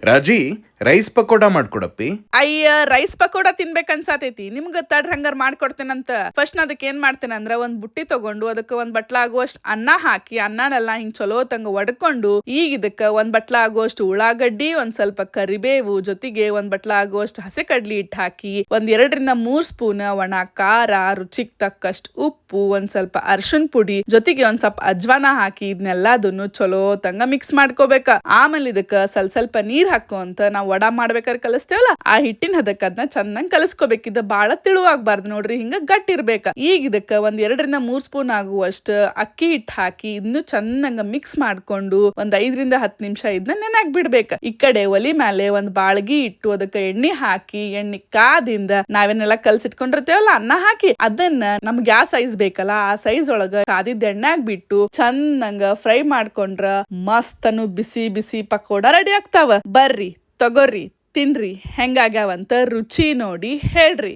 ರಾಜಿ, ರೈಸ್ ಪಕೋಡ ಮಾಡ್ಕೊಡಪ್ಪಿ. ಅಯ್ಯ, ರೈಸ್ ಪಕೋಡ ತಿನ್ಬೇಕನ್ಸಾತೈತಿ. ನಿಮ್ಗ ತಡ್ ಹಂಗಾರ ಮಾಡ್ಕೊಡ್ತೇನಂತ. ಫಸ್ಟ್ ಅದಕ್ಕೆ ಏನ್ ಮಾಡ್ತೇನಂದ್ರ ಒಂದ್ ಬುಟ್ಟಿ ತಗೊಂಡು ಅದಕ್ಕ ಒಂದ್ ಬಟ್ಲ ಆಗುವಷ್ಟು ಅನ್ನ ಹಾಕಿ ಅನ್ನನೆಲ್ಲ ಹಿಂಗ್ ಚಲೋ ತಂಗ ಒಡ್ಕೊಂಡು ಈಗ ಇದಕ್ಕ ಒಂದ್ ಬಟ್ಲ ಆಗುವಷ್ಟು ಉಳ್ಳಾಗಡ್ಡಿ, ಒಂದ್ ಸ್ವಲ್ಪ ಕರಿಬೇವು, ಜೊತೆಗೆ ಒಂದ್ ಬಟ್ಲ ಆಗುವಷ್ಟು ಹಸಿ ಕಡ್ಲಿ ಹಿಟ್ಟು ಹಾಕಿ 2-3 ಸ್ಪೂನ್ ಒಣ ಖಾರ, ರುಚಿಗೆ ತಕ್ಕಷ್ಟು ಉಪ್ಪು, ಒಂದ್ ಸ್ವಲ್ಪ ಅರ್ಶಿನ ಪುಡಿ, ಜೊತೆಗೆ ಒಂದ್ ಸ್ವಲ್ಪ ಅಜ್ವಾನ ಹಾಕಿ ಇದನ್ನೆಲ್ಲದನ್ನು ಚಲೋ ತಂಗ ಮಿಕ್ಸ್ ಮಾಡ್ಕೋಬೇಕ. ಆಮೇಲೆ ಇದಕ್ಕ ಸ್ವಲ್ಪ ನೀರ್ ಹಾಕೋಂತ ನಾವ್ ವಡಾ ಮಾಡ್ಬೇಕಾದ್ರೆ ಕಲಿಸ್ತೇವಲ್ಲ, ಆ ಹಿಟ್ಟಿನ ಹದಕ್ಕ ಅದನ್ನ ಚಂದಂಗ್ ಕಲಿಸ್ಕೋಬೇಕು. ಇದು ಬಾಳ ತಿಳುವಾಗಬಾರ್ದು ನೋಡ್ರಿ, ಹಿಂಗ ಗಟ್ಟಿ ಇರ್ಬೇಕ. ಈಗ ಇದಕ್ಕ 2-3 ಸ್ಪೂನ್ ಆಗುವಷ್ಟು ಅಕ್ಕಿ ಹಿಟ್ಟು ಹಾಕಿ ಇನ್ನು ಚಂದಂಗ ಮಿಕ್ಸ್ ಮಾಡ್ಕೊಂಡು 5-10 ನಿಮಿಷ ಇದನ್ನ ನೆನಾಕ್ ಬಿಡ್ಬೇಕ. ಈ ಕಡೆ ಒಲಿ ಮೇಲೆ ಒಂದ್ ಬಾಳ್ಗಿ ಇಟ್ಟು ಅದಕ್ಕ ಎಣ್ಣೆ ಹಾಕಿ, ಎಣ್ಣೆ ಕಾದಿಂದ ನಾವೇನೆಲ್ಲ ಕಲ್ಸಿಟ್ಕೊಂಡಿರ್ತೇವಲ್ಲ ಅನ್ನ ಹಾಕಿ ಅದನ್ನ ನಮ್ ಗ್ಯಾಸ್ ಸೈಜ್ ಬೇಕಲ್ಲ, ಆ ಸೈಜ್ ಒಳಗ ಕಾದಿದ್ದ ಎಣ್ಣೆಗ್ ಬಿಟ್ಟು ಚಂದಂಗ ಫ್ರೈ ಮಾಡ್ಕೊಂಡ್ರ ಮಸ್ತನು ಬಿಸಿ ಬಿಸಿ ಪಕೋಡ ರೆಡಿ ಆಗ್ತಾವ. ಬರ್ರಿ ತಗೋರಿ ತಿನ್ರಿ, ಹೆಂಗಾಗ್ಯಾವಂತ ರುಚಿ ನೋಡಿ ಹೇಳ್ರಿ.